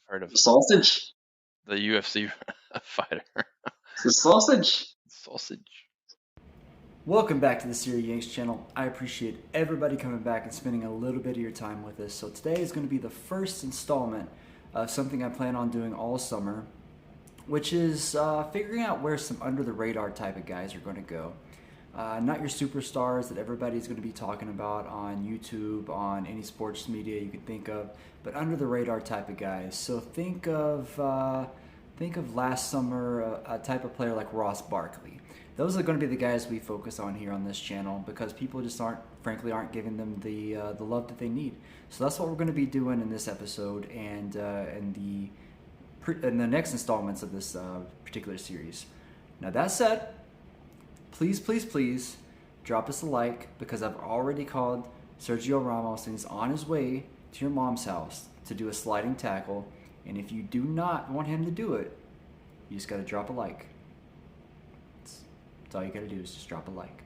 Heard of Sausage? the UFC fighter. The sausage? Sausage. Welcome back to the Siri Yanks channel. I appreciate everybody coming back and spending a little bit of your time with us. So today is going to be the first installment of something I plan on doing all summer, which is figuring out where some under the radar type of guys are going to go. Not your superstars that everybody's going to be talking about on YouTube, on any sports media you could think of, but under the radar type of guys. So think of last summer a type of player like Ross Barkley. Those are going to be the guys we focus on here on this channel because people just aren't giving them the love that they need. So that's what we're going to be doing in this episode and in the next installments of this particular series. Now that said, please drop us a like because I've already called Sergio Ramos and he's on his way to your mom's house to do a sliding tackle. And if you do not want him to do it, you just got to drop a like. That's all you got to do is just drop a like.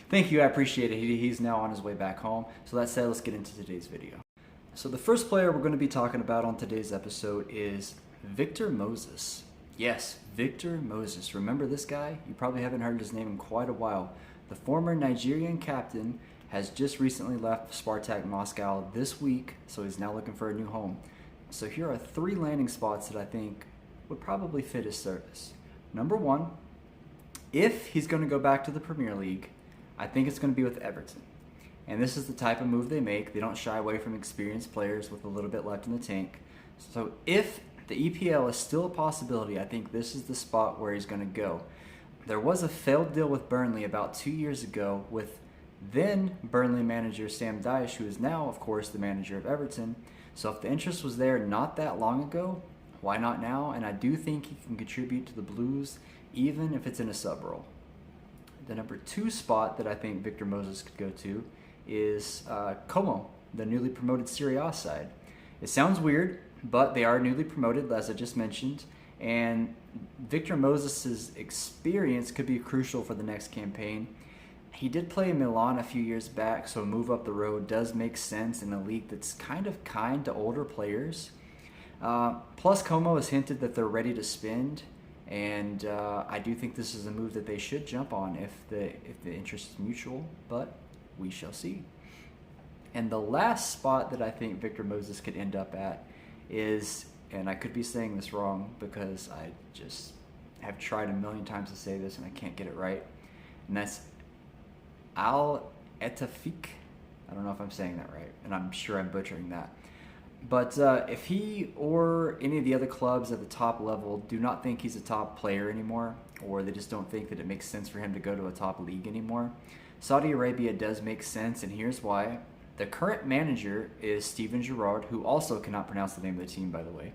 Thank you, I appreciate it. He's now on his way back home. So that said, let's get into today's video. So the first player we're going to be talking about on today's episode is Victor Moses. Yes, Victor Moses. Remember this guy? You probably haven't heard his name in quite a while. The former Nigerian captain has just recently left Spartak Moscow this week, so he's now looking for a new home. So here are 3 landing spots that I think would probably fit his service. Number 1, if he's going to go back to the Premier League, I think it's going to be with Everton. And this is the type of move they make. They don't shy away from experienced players with a little bit left in the tank. So if the EPL is still a possibility, I think this is the spot where he's going to go. There was a failed deal with Burnley about 2 years ago with then Burnley manager Sam Dyche, who is now, of course, the manager of Everton. So if the interest was there not that long ago, why not now? And I do think he can contribute to the Blues, even if it's in a sub role. The number 2 spot that I think Victor Moses could go to is Como, the newly promoted Serie A side. It sounds weird, but they are newly promoted, as I just mentioned, and Victor Moses' experience could be crucial for the next campaign. He did play in Milan a few years back, so a move up the road does make sense in a league that's kind to older players. Plus, Como has hinted that they're ready to spend, and I do think this is a move that they should jump on if the interest is mutual, but we shall see. And the last spot that I think Victor Moses could end up at is, and I could be saying this wrong because I just have tried a million times to say this and I can't get it right, and that's Al Etafik. I don't know if I'm saying that right, and I'm sure I'm butchering that. But if he or any of the other clubs at the top level do not think he's a top player anymore, or they just don't think that it makes sense for him to go to a top league anymore, Saudi Arabia does make sense, and here's why. The current manager is Steven Gerrard, who also cannot pronounce the name of the team, by the way.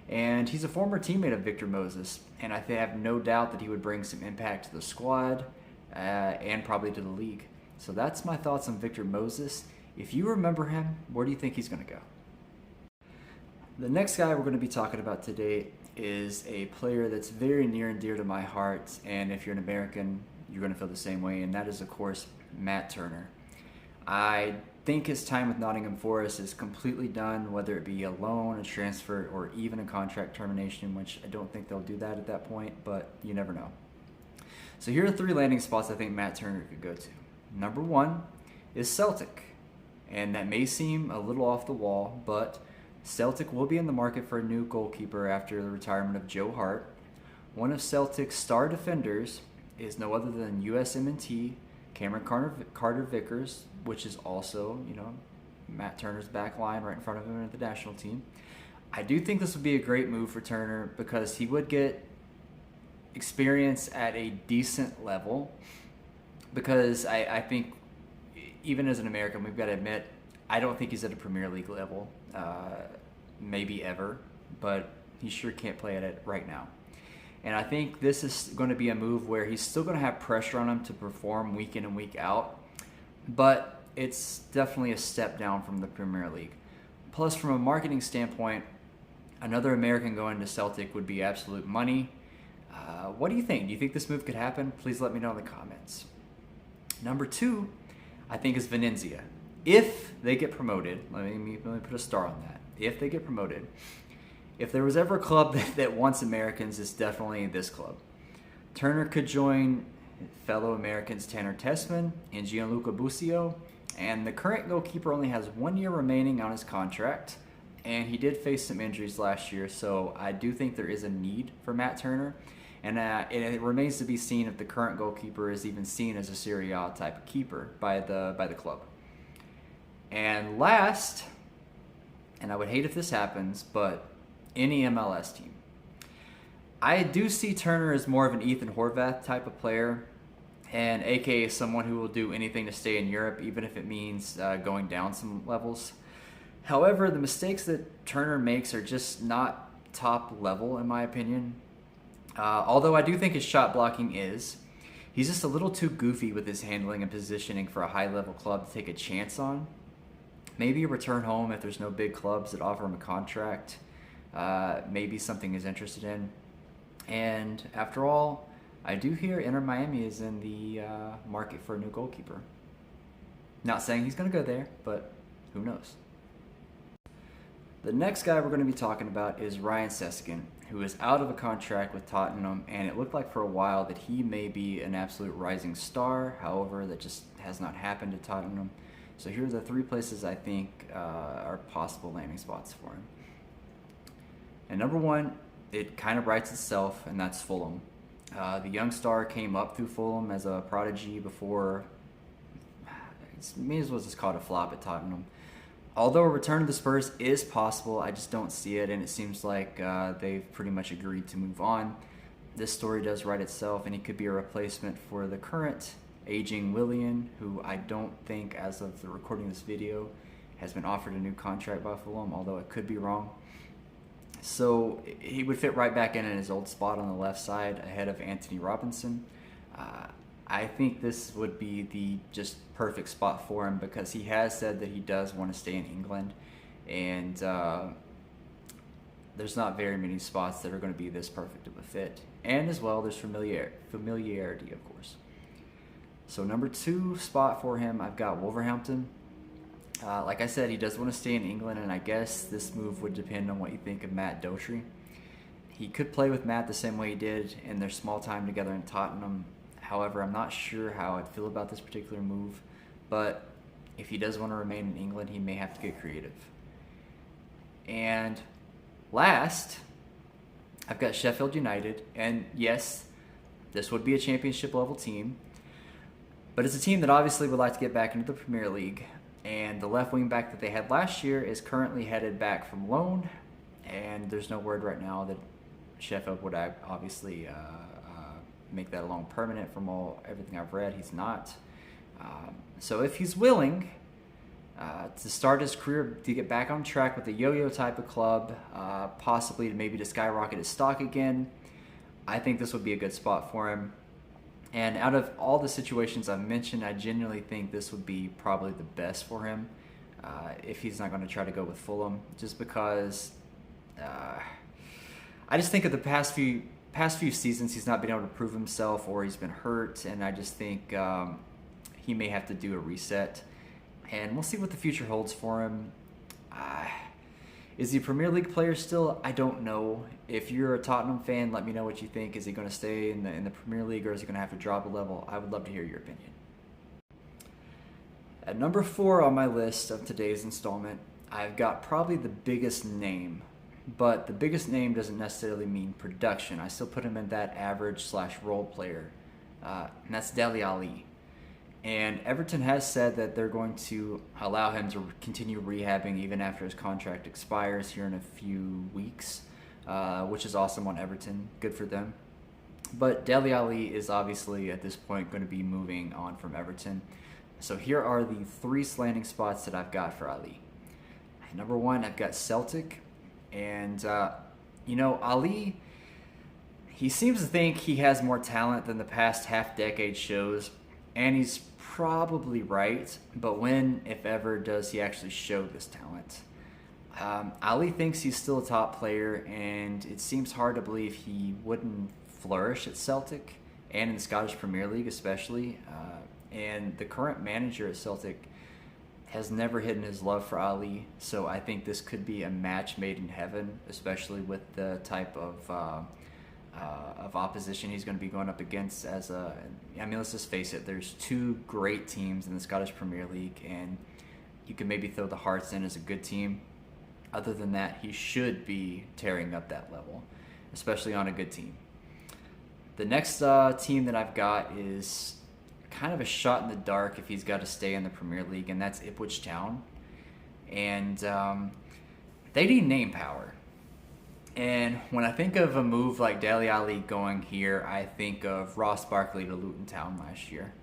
And he's a former teammate of Victor Moses, and I have no doubt that he would bring some impact to the squad and probably to the league. So that's my thoughts on Victor Moses. If you remember him, where do you think he's going to go? The next guy we're going to be talking about today is a player that's very near and dear to my heart, and if you're an American, you're going to feel the same way, and that is, of course, Matt Turner. I think his time with Nottingham Forest is completely done, whether it be a loan, a transfer, or even a contract termination, which I don't think they'll do that at that point, but you never know. So here are 3 landing spots I think Matt Turner could go to. Number 1 is Celtic, and that may seem a little off the wall, but Celtic will be in the market for a new goalkeeper after the retirement of Joe Hart. One of Celtic's star defenders is no other than USMNT Cameron Carter-Vickers, which is also, Matt Turner's back line right in front of him at the national team. I do think this would be a great move for Turner because he would get experience at a decent level, because I think even as an American, we've got to admit, I don't think he's at a Premier League level, maybe ever, but he sure can't play at it right now. And I think this is going to be a move where he's still going to have pressure on him to perform week in and week out, but it's definitely a step down from the Premier League. Plus, from a marketing standpoint, another American going to Celtic would be absolute money. What do you think? Do you think this move could happen? Please let me know in the comments. Number 2, I think, is Venezia. If they get promoted, let me put a star on that. if they get promoted. If there was ever a club that wants Americans, it's definitely this club. Turner could join fellow Americans Tanner Tessman and Gianluca Busio, and the current goalkeeper only has 1 year remaining on his contract, and he did face some injuries last year, so I do think there is a need for Matt Turner, and it remains to be seen if the current goalkeeper is even seen as a Serie A type of keeper by the club. And last, and I would hate if this happens, but any MLS team. I do see Turner as more of an Ethan Horvath type of player, and aka someone who will do anything to stay in Europe, even if it means going down some levels. However, the mistakes that Turner makes are just not top level, in my opinion. Although I do think his shot blocking is. He's just a little too goofy with his handling and positioning for a high-level club to take a chance on. Maybe a return home if there's no big clubs that offer him a contract. Maybe something he's interested in. And after all, I do hear Inter Miami is in the market for a new goalkeeper. Not saying he's going to go there, but who knows. The next guy we're going to be talking about is Ryan Sessegnon, who is out of a contract with Tottenham, and it looked like for a while that he may be an absolute rising star. However, that just has not happened at Tottenham. So here are the 3 places I think are possible landing spots for him. And number 1, it kind of writes itself, and that's Fulham. The young star came up through Fulham as a prodigy before, it may as well just call it a flop at Tottenham. Although a return to the Spurs is possible, I just don't see it, and it seems like they've pretty much agreed to move on. This story does write itself, and he could be a replacement for the current aging Willian, who I don't think, as of the recording of this video, has been offered a new contract by Fulham, although it could be wrong. So he would fit right back in his old spot on the left side ahead of Anthony Robinson. I think this would be the just perfect spot for him because he has said that he does want to stay in England, and there's not very many spots that are going to be this perfect of a fit. And as well, there's familiarity, of course. So number 2 spot for him, I've got Wolverhampton. Like I said, he does want to stay in England, and I guess this move would depend on what you think of Matt Doherty. He could play with Matt the same way he did in their small time together in Tottenham. However, I'm not sure how I'd feel about this particular move, but if he does want to remain in England, he may have to get creative. And last, I've got Sheffield United, and yes, this would be a championship level team, but it's a team that obviously would like to get back into the Premier League. And the left wing back that they had last year is currently headed back from loan, and there's no word right now that Sheffield would obviously make that loan permanent. From everything I've read, he's not. So if he's willing to start his career, to get back on track with a yo-yo type of club, possibly to maybe to skyrocket his stock again, I think this would be a good spot for him. And out of all the situations I've mentioned, I genuinely think this would be probably the best for him if he's not going to try to go with Fulham, just because I just think of the past few seasons he's not been able to prove himself, or he's been hurt, and I just think he may have to do a reset. And we'll see what the future holds for him. Is he a Premier League player still? I don't know. If you're a Tottenham fan, let me know what you think. Is he going to stay in the Premier League, or is he going to have to drop a level? I would love to hear your opinion. At number 4 on my list of today's installment, I've got probably the biggest name, but the biggest name doesn't necessarily mean production. I still put him in that average/role player, and that's Dele Alli. And Everton has said that they're going to allow him to continue rehabbing even after his contract expires here in a few weeks, which is awesome on Everton. Good for them. But Dele Alli is obviously at this point going to be moving on from Everton. So here are the 3 landing spots that I've got for Ali. Number 1, I've got Celtic. And, Ali, he seems to think he has more talent than the past half-decade shows. And he's probably right, but when, if ever, does he actually show this talent? Ali thinks he's still a top player, and it seems hard to believe he wouldn't flourish at Celtic and in the Scottish Premier League especially. And the current manager at Celtic has never hidden his love for Ali, so I think this could be a match made in heaven, especially with the type of opposition he's going to be going up against. I mean, let's just face it, there's two great teams in the Scottish Premier League, and you can maybe throw the Hearts in as a good team. Other than that, he should be tearing up that level, especially on a good team. The next team that I've got is kind of a shot in the dark if he's got to stay in the Premier League, and that's Ipswich Town. And they need name power. And when I think of a move like Dele Alli going here, I think of Ross Barkley to Luton Town last year.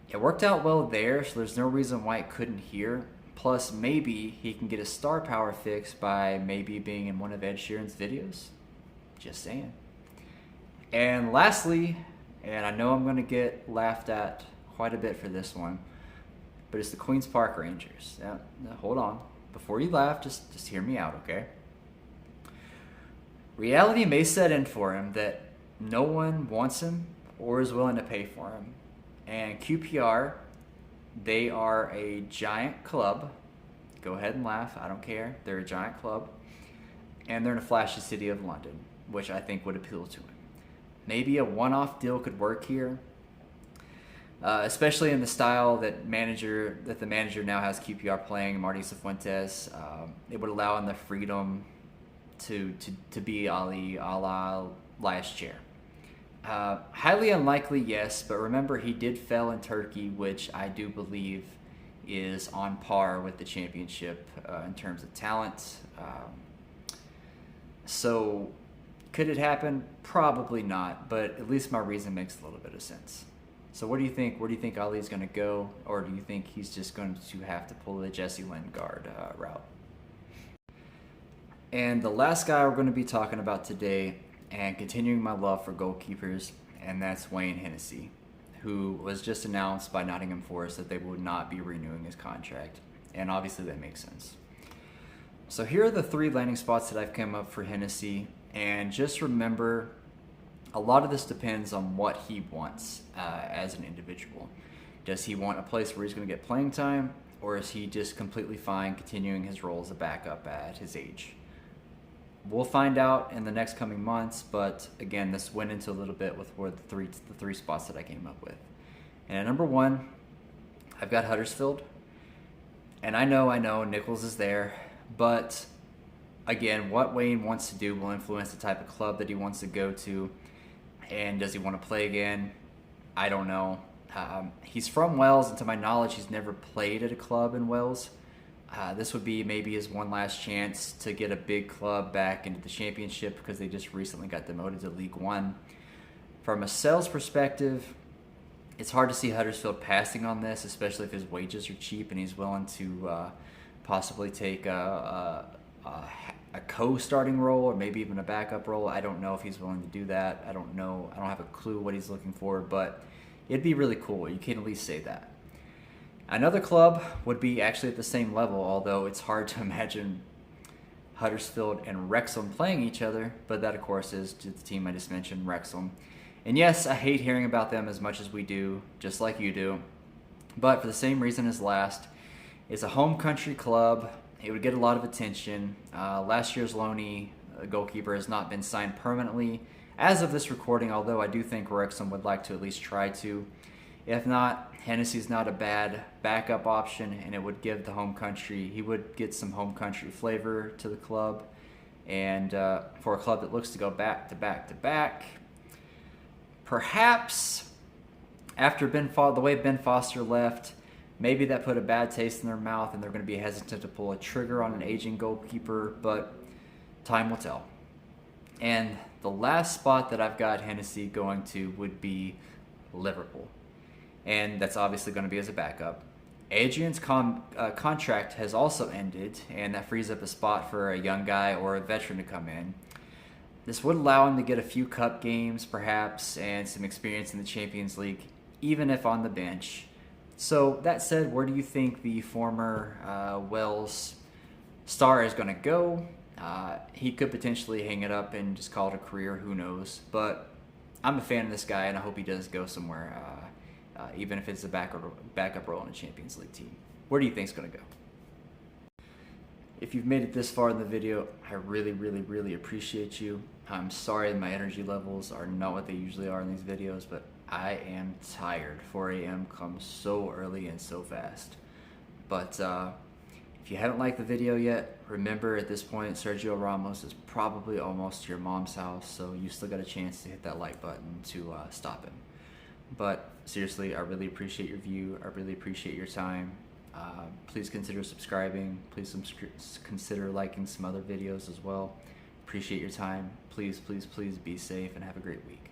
It worked out well there, so there's no reason why it couldn't here. Plus, maybe he can get his star power fixed by maybe being in one of Ed Sheeran's videos. Just saying. And lastly, and I know I'm going to get laughed at quite a bit for this one, but it's the Queen's Park Rangers. Now, hold on. Before you laugh, just hear me out, okay? Reality may set in for him that no one wants him or is willing to pay for him. And QPR, they are a giant club. Go ahead and laugh. I don't care. They're a giant club. And they're in a flashy city of London, which I think would appeal to him. Maybe a one-off deal could work here, especially in the style that the manager now has QPR playing, Marty Cifuentes. It would allow him the freedom to be Ali a la last year. Highly unlikely, yes, but remember he did fail in Turkey, which I do believe is on par with the championship in terms of talent. So could it happen? Probably not, but at least my reason makes a little bit of sense. So what do you think? Where do you think Ali's going to go? Or do you think he's just going to have to pull the Jesse Lingard route? And the last guy we're going to be talking about today, and continuing my love for goalkeepers, and that's Wayne Hennessy, who was just announced by Nottingham Forest that they would not be renewing his contract. And obviously that makes sense. So here are the 3 landing spots that I've come up for Hennessy. And just remember, a lot of this depends on what he wants as an individual. Does he want a place where he's going to get playing time, or is he just completely fine continuing his role as a backup at his age? We'll find out in the next coming months, but again, this went into a little bit with where the three spots that I came up with. And at number 1, I've got Huddersfield. And I know Nichols is there, but again, what Wayne wants to do will influence the type of club that he wants to go to. And does he want to play again? I don't know. He's from Wales, and to my knowledge, he's never played at a club in Wales. This would be maybe his one last chance to get a big club back into the championship because they just recently got demoted to League One. From a sales perspective, it's hard to see Huddersfield passing on this, especially if his wages are cheap and he's willing to possibly take a co-starting role or maybe even a backup role. I don't know if he's willing to do that. I don't know. I don't have a clue what he's looking for, but it'd be really cool. You can at least say that. Another club would be actually at the same level, although it's hard to imagine Huddersfield and Wrexham playing each other, but that, of course, is the team I just mentioned, Wrexham. And yes, I hate hearing about them as much as we do, just like you do, but for the same reason as last, it's a home country club. It would get a lot of attention. Last year's loanee goalkeeper has not been signed permanently as of this recording, although I do think Wrexham would like to at least try to. If not, Hennessy's not a bad backup option, and it would give the home country, he would get some home country flavor to the club. And for a club that looks to go back to back to back, perhaps after the way Ben Foster left, maybe that put a bad taste in their mouth and they're going to be hesitant to pull a trigger on an aging goalkeeper, but time will tell. And the last spot that I've got Hennessy going to would be Liverpool. And that's obviously going to be as a backup. Adrian's contract has also ended, and that frees up a spot for a young guy or a veteran to come in. This would allow him to get a few cup games, perhaps, and some experience in the Champions League, even if on the bench. So, that said, where do you think the former Wales star is going to go? He could potentially hang it up and just call it a career, who knows. But I'm a fan of this guy, and I hope he does go somewhere, even if it's a backup role in a Champions League team. Where do you think it's going to go? If you've made it this far in the video, I really, really, really appreciate you. I'm sorry my energy levels are not what they usually are in these videos, but I am tired. 4 a.m. comes so early and so fast. But if you haven't liked the video yet, remember at this point, Sergio Ramos is probably almost to your mom's house, so you still got a chance to hit that like button to stop him. But seriously, I really appreciate your view. I really appreciate your time. Please consider subscribing. Please consider liking some other videos as well. Appreciate your time. Please, please, please be safe and have a great week.